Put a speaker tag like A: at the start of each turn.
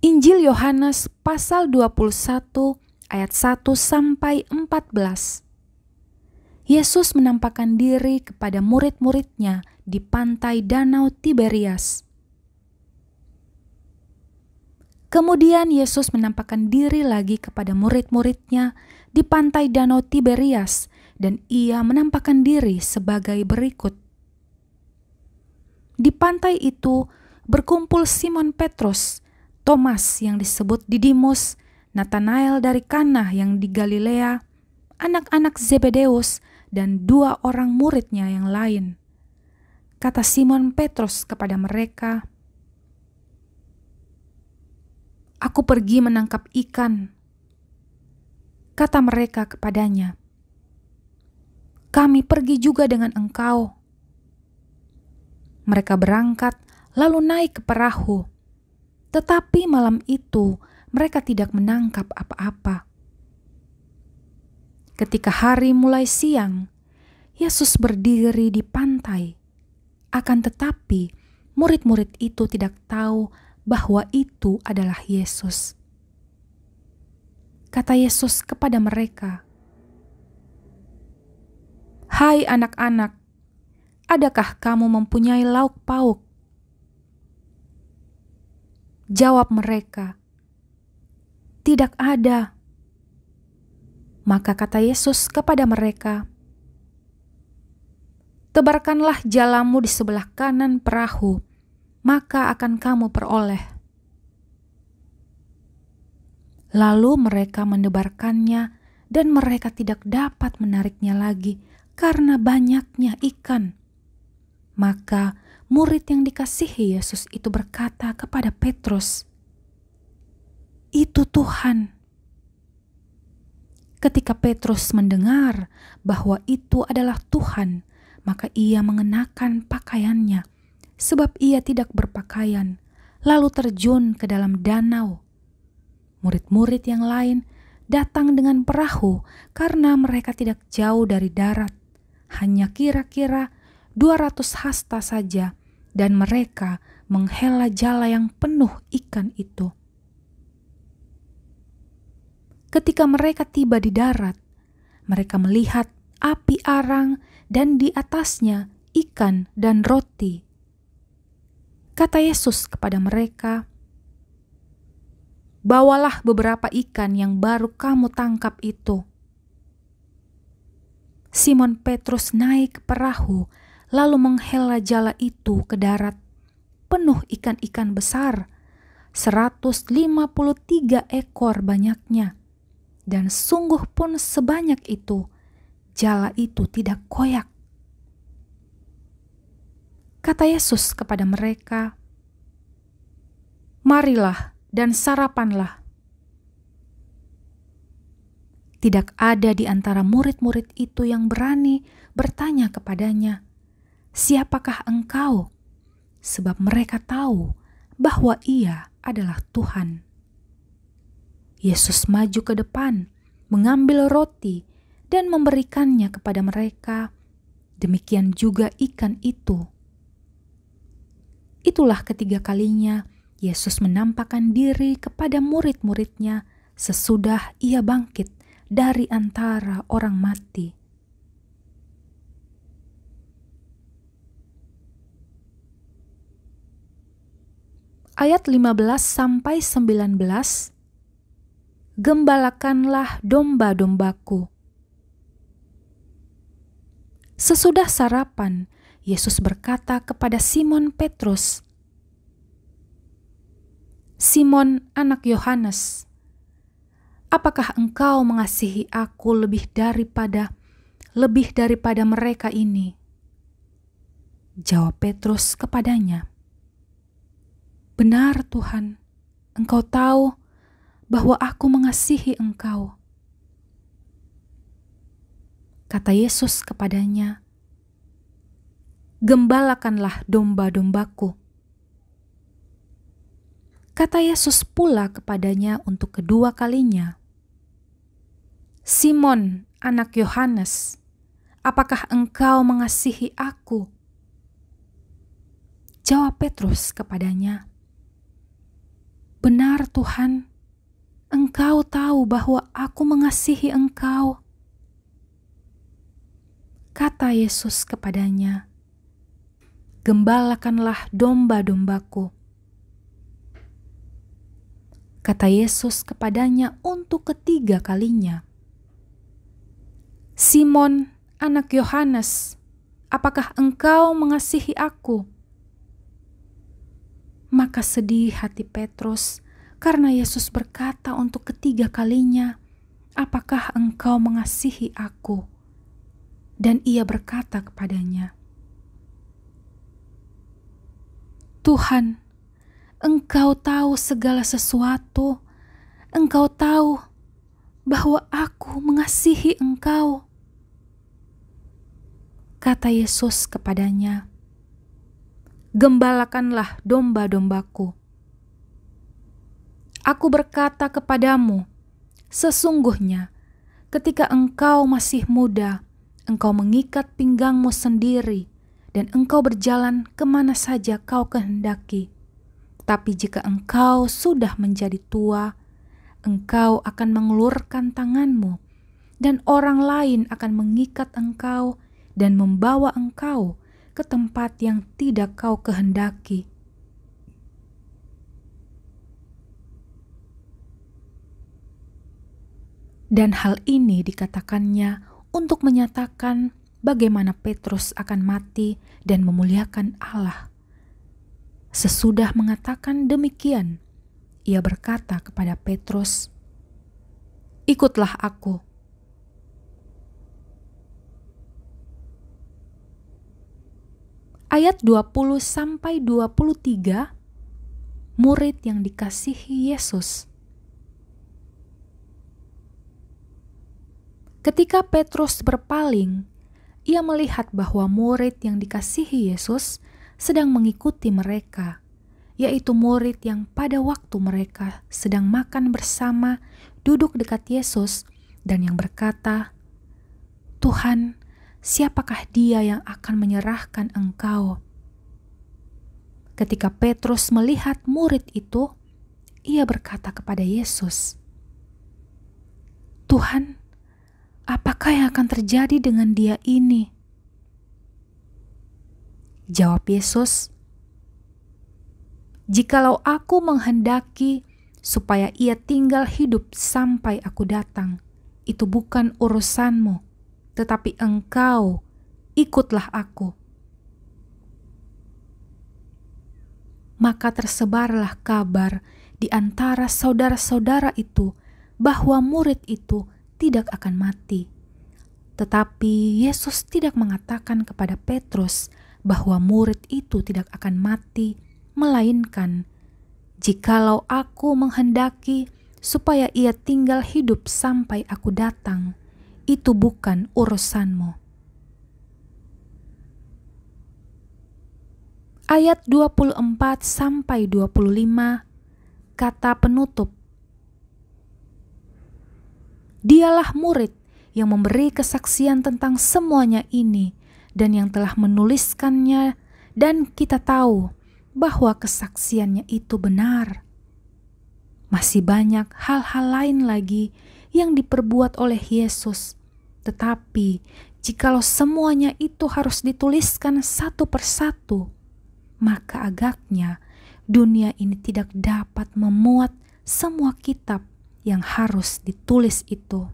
A: Injil Yohanes pasal 21 ayat 1 sampai 14. Yesus menampakkan diri kepada murid-muridnya di pantai Danau Tiberias. Kemudian Yesus menampakkan diri lagi kepada murid-muridnya di pantai Danau Tiberias, dan ia menampakkan diri sebagai berikut. Di pantai itu berkumpul Simon Petrus, Thomas yang disebut Didimus, Natanael dari Kana yang di Galilea, anak-anak Zebedeus, dan 2 orang muridnya yang lain. Kata Simon Petrus kepada mereka, "Aku pergi menangkap ikan." Kata mereka kepadanya, "Kami pergi juga dengan engkau." Mereka berangkat lalu naik ke perahu. Tetapi malam itu mereka tidak menangkap apa-apa. Ketika hari mulai siang, Yesus berdiri di pantai. Akan tetapi murid-murid itu tidak tahu bahwa itu adalah Yesus. Kata Yesus kepada mereka, "Hai anak-anak, adakah kamu mempunyai lauk pauk?" Jawab mereka, "Tidak ada." Maka kata Yesus kepada mereka, "Tebarkanlah jalamu di sebelah kanan perahu, maka akan kamu peroleh." Lalu mereka menebarkannya, dan mereka tidak dapat menariknya lagi karena banyaknya ikan. Maka murid yang dikasihi Yesus itu berkata kepada Petrus, "Itu Tuhan." Ketika Petrus mendengar bahwa itu adalah Tuhan, maka ia mengenakan pakaiannya, sebab ia tidak berpakaian, lalu terjun ke dalam danau. Murid-murid yang lain datang dengan perahu karena mereka tidak jauh dari darat, hanya kira-kira 200 hasta saja, dan mereka menghela jala yang penuh ikan itu. Ketika mereka tiba di darat, mereka melihat api arang dan di atasnya ikan dan roti. Kata Yesus kepada mereka, "Bawalah beberapa ikan yang baru kamu tangkap itu." Simon Petrus naik ke perahu, lalu menghela jala itu ke darat, penuh ikan-ikan besar, 153 ekor banyaknya. Dan sungguh pun sebanyak itu, jala itu tidak koyak. Kata Yesus kepada mereka, "Marilah dan sarapanlah." Tidak ada di antara murid-murid itu yang berani bertanya kepadanya, "Siapakah engkau?" Sebab mereka tahu bahwa ia adalah Tuhan. Yesus maju ke depan, mengambil roti dan memberikannya kepada mereka. Demikian juga ikan itu. Itulah ketiga kalinya Yesus menampakkan diri kepada murid-muridnya sesudah ia bangkit dari antara orang mati. Ayat 15 sampai 19. Gembalakanlah domba-dombaku. Sesudah sarapan, Yesus berkata kepada Simon Petrus, "Simon, anak Yohanes, apakah engkau mengasihi aku lebih daripada mereka ini?" Jawab Petrus kepadanya, "Benar Tuhan, Engkau tahu bahwa aku mengasihi engkau." Kata Yesus kepadanya, "Gembalakanlah domba-dombaku." Kata Yesus pula kepadanya untuk kedua kalinya, "Simon, anak Yohanes, apakah engkau mengasihi aku?" Jawab Petrus kepadanya, "Benar Tuhan, Engkau tahu bahwa aku mengasihi Engkau." Kata Yesus kepadanya, "Gembalakanlah domba-dombaku." Kata Yesus kepadanya untuk ketiga kalinya, "Simon, anak Yohanes, apakah engkau mengasihi aku?" Maka sedih hati Petrus karena Yesus berkata untuk ketiga kalinya, "Apakah engkau mengasihi aku?" Dan ia berkata kepadanya, "Tuhan, Engkau tahu segala sesuatu. Engkau tahu bahwa aku mengasihi Engkau." Kata Yesus kepadanya, "Gembalakanlah domba-dombaku. Aku berkata kepadamu, sesungguhnya ketika engkau masih muda, engkau mengikat pinggangmu sendiri dan engkau berjalan kemana saja kau kehendaki. Tapi jika engkau sudah menjadi tua, engkau akan mengulurkan tanganmu, dan orang lain akan mengikat engkau dan membawa engkau ke tempat yang tidak kau kehendaki." Dan hal ini dikatakannya untuk menyatakan bagaimana Petrus akan mati dan memuliakan Allah. Sesudah mengatakan demikian, ia berkata kepada Petrus, "Ikutlah aku." Ayat 20-23, murid yang dikasihi Yesus. Ketika Petrus berpaling, ia melihat bahwa murid yang dikasihi Yesus sedang mengikuti mereka, yaitu murid yang pada waktu mereka sedang makan bersama duduk dekat Yesus dan yang berkata, "Tuhan, siapakah dia yang akan menyerahkan Engkau?" Ketika Petrus melihat murid itu, ia berkata kepada Yesus, "Tuhan, apakah yang akan terjadi dengan dia ini?" Jawab Yesus, "Jikalau aku menghendaki supaya ia tinggal hidup sampai aku datang, itu bukan urusanmu, tetapi engkau ikutlah aku." Maka tersebarlah kabar di antara saudara-saudara itu bahwa murid itu tidak akan mati. Tetapi Yesus tidak mengatakan kepada Petrus bahwa murid itu tidak akan mati, melainkan, "Jikalau aku menghendaki supaya ia tinggal hidup sampai aku datang, itu bukan urusanmu." Ayat 24-25, kata penutup. Dialah murid yang memberi kesaksian tentang semuanya ini dan yang telah menuliskannya, dan kita tahu bahwa kesaksiannya itu benar. Masih banyak hal-hal lain lagi yang diperbuat oleh Yesus, tetapi jikalau semuanya itu harus dituliskan satu persatu, maka agaknya dunia ini tidak dapat memuat semua kitab yang harus ditulis itu.